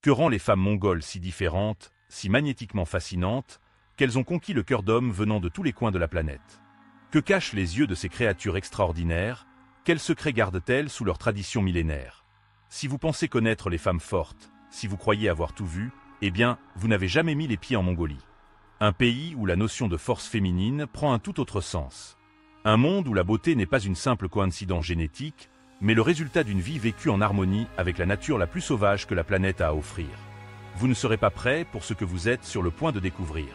Que rend les femmes mongoles si différentes, si magnétiquement fascinantes, qu'elles ont conquis le cœur d'hommes venant de tous les coins de la planète? Que cachent les yeux de ces créatures extraordinaires? Quels secrets gardent-elles sous leur tradition millénaire? Si vous pensez connaître les femmes fortes, si vous croyez avoir tout vu, eh bien, vous n'avez jamais mis les pieds en Mongolie. Un pays où la notion de force féminine prend un tout autre sens. Un monde où la beauté n'est pas une simple coïncidence génétique, mais le résultat d'une vie vécue en harmonie avec la nature la plus sauvage que la planète a à offrir. Vous ne serez pas prêt pour ce que vous êtes sur le point de découvrir.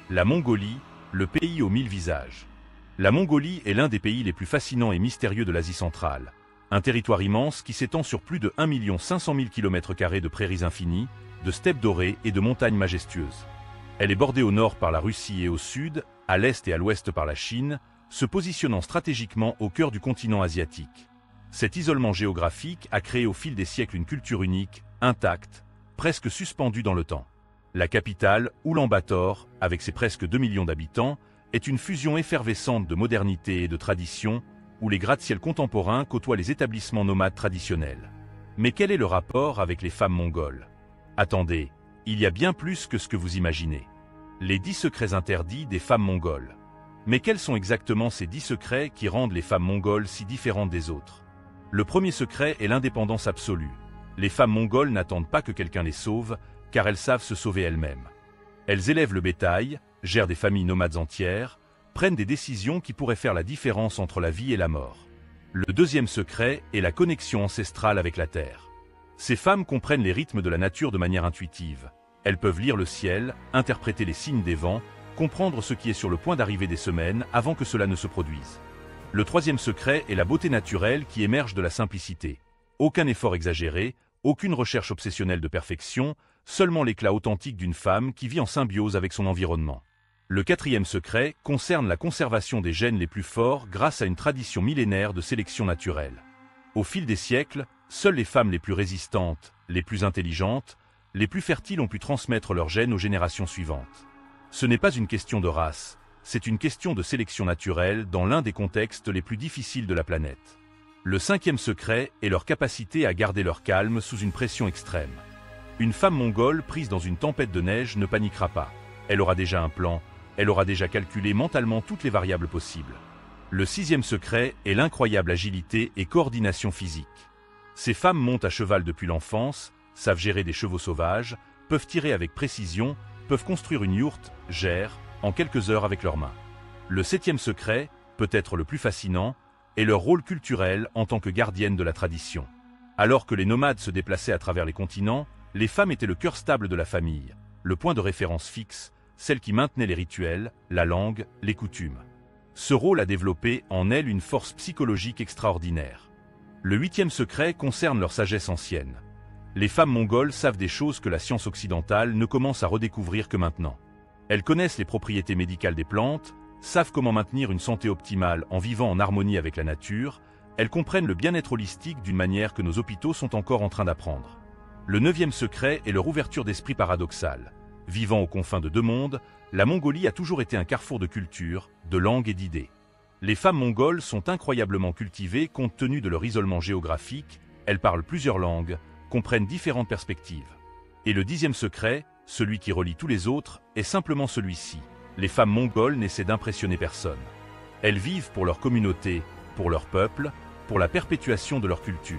La Mongolie, le pays aux 1000 visages. La Mongolie est l'un des pays les plus fascinants et mystérieux de l'Asie centrale. Un territoire immense qui s'étend sur plus de 1 500 000 km² de prairies infinies, de steppes dorées et de montagnes majestueuses. Elle est bordée au nord par la Russie et au sud, à l'est et à l'ouest par la Chine, se positionnant stratégiquement au cœur du continent asiatique. Cet isolement géographique a créé au fil des siècles une culture unique, intacte, presque suspendue dans le temps. La capitale, Oulan-Bator, avec ses presque 2 millions d'habitants, est une fusion effervescente de modernité et de tradition, où les gratte-ciels contemporains côtoient les établissements nomades traditionnels. Mais quel est le rapport avec les femmes mongoles? Attendez, il y a bien plus que ce que vous imaginez. Les 10 secrets interdits des femmes mongoles. Mais quels sont exactement ces 10 secrets qui rendent les femmes mongoles si différentes des autres? Le premier secret est l'indépendance absolue. Les femmes mongoles n'attendent pas que quelqu'un les sauve, car elles savent se sauver elles-mêmes. Elles élèvent le bétail, gèrent des familles nomades entières, prennent des décisions qui pourraient faire la différence entre la vie et la mort. Le deuxième secret est la connexion ancestrale avec la terre. Ces femmes comprennent les rythmes de la nature de manière intuitive. Elles peuvent lire le ciel, interpréter les signes des vents, comprendre ce qui est sur le point d'arriver des semaines avant que cela ne se produise. Le troisième secret est la beauté naturelle qui émerge de la simplicité. Aucun effort exagéré, aucune recherche obsessionnelle de perfection, seulement l'éclat authentique d'une femme qui vit en symbiose avec son environnement. Le quatrième secret concerne la conservation des gènes les plus forts grâce à une tradition millénaire de sélection naturelle. Au fil des siècles, seules les femmes les plus résistantes, les plus intelligentes, les plus fertiles ont pu transmettre leurs gènes aux générations suivantes. Ce n'est pas une question de race, c'est une question de sélection naturelle dans l'un des contextes les plus difficiles de la planète. Le cinquième secret est leur capacité à garder leur calme sous une pression extrême. Une femme mongole prise dans une tempête de neige ne paniquera pas. Elle aura déjà un plan, elle aura déjà calculé mentalement toutes les variables possibles. Le sixième secret est l'incroyable agilité et coordination physique. Ces femmes montent à cheval depuis l'enfance, savent gérer des chevaux sauvages, peuvent tirer avec précision, peuvent construire une yourte, gèrent, en quelques heures avec leurs mains. Le septième secret, peut-être le plus fascinant, est leur rôle culturel en tant que gardiennes de la tradition. Alors que les nomades se déplaçaient à travers les continents, les femmes étaient le cœur stable de la famille, le point de référence fixe, celle qui maintenait les rituels, la langue, les coutumes. Ce rôle a développé en elles une force psychologique extraordinaire. Le huitième secret concerne leur sagesse ancienne. Les femmes mongoles savent des choses que la science occidentale ne commence à redécouvrir que maintenant. Elles connaissent les propriétés médicales des plantes, savent comment maintenir une santé optimale en vivant en harmonie avec la nature, elles comprennent le bien-être holistique d'une manière que nos hôpitaux sont encore en train d'apprendre. Le neuvième secret est leur ouverture d'esprit paradoxale. Vivant aux confins de deux mondes, la Mongolie a toujours été un carrefour de culture, de langues et d'idées. Les femmes mongoles sont incroyablement cultivées compte tenu de leur isolement géographique, elles parlent plusieurs langues, comprennent différentes perspectives. Et le dixième secret, celui qui relie tous les autres, est simplement celui-ci. Les femmes mongoles n'essaient d'impressionner personne. Elles vivent pour leur communauté, pour leur peuple, pour la perpétuation de leur culture.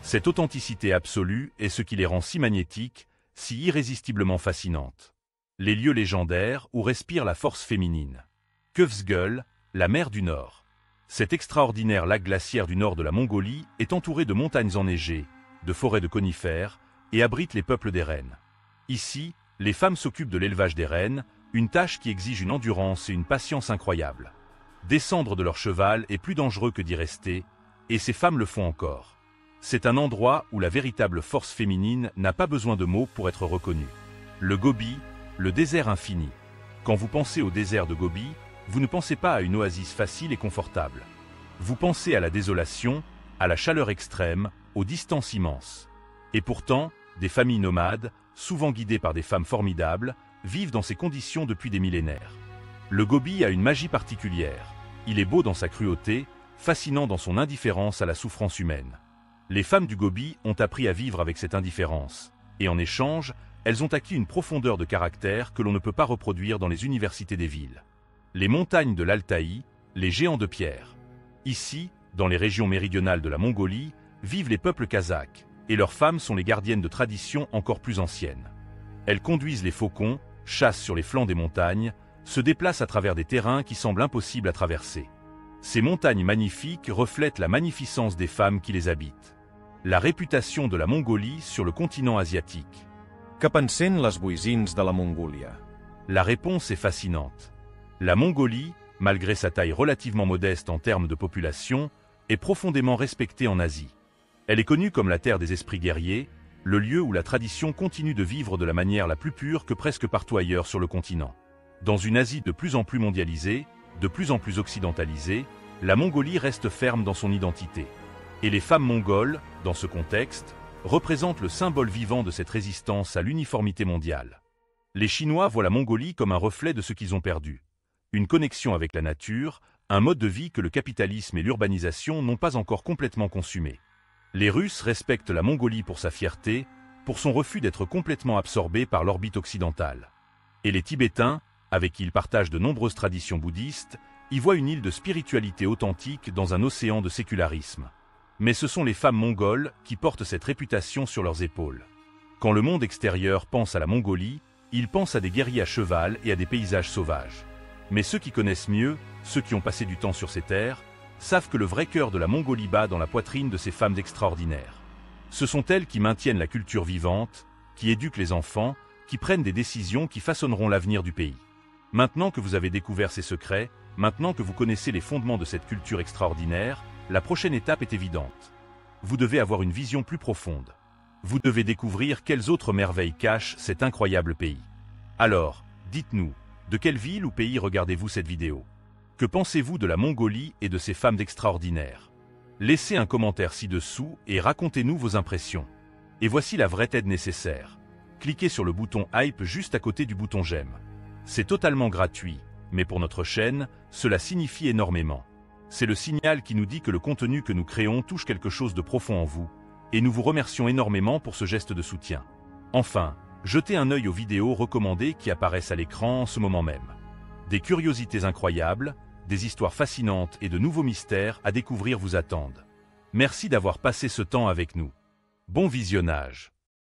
Cette authenticité absolue est ce qui les rend si magnétiques, si irrésistiblement fascinantes. Les lieux légendaires où respire la force féminine. Kövsgöl, la mer du Nord. Cet extraordinaire lac glaciaire du nord de la Mongolie est entouré de montagnes enneigées, de forêts de conifères, et abrite les peuples des rennes. Ici, les femmes s'occupent de l'élevage des rennes, une tâche qui exige une endurance et une patience incroyables. Descendre de leur cheval est plus dangereux que d'y rester, et ces femmes le font encore. C'est un endroit où la véritable force féminine n'a pas besoin de mots pour être reconnue. Le Gobi, le désert infini. Quand vous pensez au désert de Gobi, vous ne pensez pas à une oasis facile et confortable. Vous pensez à la désolation, à la chaleur extrême, aux distances immenses. Et pourtant, des familles nomades, souvent guidées par des femmes formidables, vivent dans ces conditions depuis des millénaires. Le Gobi a une magie particulière. Il est beau dans sa cruauté, fascinant dans son indifférence à la souffrance humaine. Les femmes du Gobi ont appris à vivre avec cette indifférence. Et en échange, elles ont acquis une profondeur de caractère que l'on ne peut pas reproduire dans les universités des villes. Les montagnes de l'Altaï, les géants de pierre. Ici, dans les régions méridionales de la Mongolie, vivent les peuples kazakhs, et leurs femmes sont les gardiennes de traditions encore plus anciennes. Elles conduisent les faucons, chassent sur les flancs des montagnes, se déplacent à travers des terrains qui semblent impossibles à traverser. Ces montagnes magnifiques reflètent la magnificence des femmes qui les habitent. La réputation de la Mongolie sur le continent asiatique. Què pensem les voisines de la Mongòlia? La réponse est fascinante. La Mongolie, malgré sa taille relativement modeste en termes de population, est profondément respectée en Asie. Elle est connue comme la terre des esprits guerriers, le lieu où la tradition continue de vivre de la manière la plus pure que presque partout ailleurs sur le continent. Dans une Asie de plus en plus mondialisée, de plus en plus occidentalisée, la Mongolie reste ferme dans son identité. Et les femmes mongoles, dans ce contexte, représentent le symbole vivant de cette résistance à l'uniformité mondiale. Les Chinois voient la Mongolie comme un reflet de ce qu'ils ont perdu. Une connexion avec la nature, un mode de vie que le capitalisme et l'urbanisation n'ont pas encore complètement consumé. Les Russes respectent la Mongolie pour sa fierté, pour son refus d'être complètement absorbé par l'orbite occidentale. Et les Tibétains, avec qui ils partagent de nombreuses traditions bouddhistes, y voient une île de spiritualité authentique dans un océan de sécularisme. Mais ce sont les femmes mongoles qui portent cette réputation sur leurs épaules. Quand le monde extérieur pense à la Mongolie, il pense à des guerriers à cheval et à des paysages sauvages. Mais ceux qui connaissent mieux, ceux qui ont passé du temps sur ces terres, savent que le vrai cœur de la Mongolie bat dans la poitrine de ces femmes extraordinaires. Ce sont elles qui maintiennent la culture vivante, qui éduquent les enfants, qui prennent des décisions qui façonneront l'avenir du pays. Maintenant que vous avez découvert ces secrets, maintenant que vous connaissez les fondements de cette culture extraordinaire, la prochaine étape est évidente. Vous devez avoir une vision plus profonde. Vous devez découvrir quelles autres merveilles cachent cet incroyable pays. Alors, dites-nous, de quelle ville ou pays regardez-vous cette vidéo? Que pensez-vous de la Mongolie et de ces femmes extraordinaires? Laissez un commentaire ci-dessous et racontez-nous vos impressions. Et voici la vraie aide nécessaire. Cliquez sur le bouton Hype juste à côté du bouton J'aime. C'est totalement gratuit, mais pour notre chaîne, cela signifie énormément. C'est le signal qui nous dit que le contenu que nous créons touche quelque chose de profond en vous, et nous vous remercions énormément pour ce geste de soutien. Enfin, jetez un œil aux vidéos recommandées qui apparaissent à l'écran en ce moment même. Des curiosités incroyables, des histoires fascinantes et de nouveaux mystères à découvrir vous attendent. Merci d'avoir passé ce temps avec nous. Bon visionnage.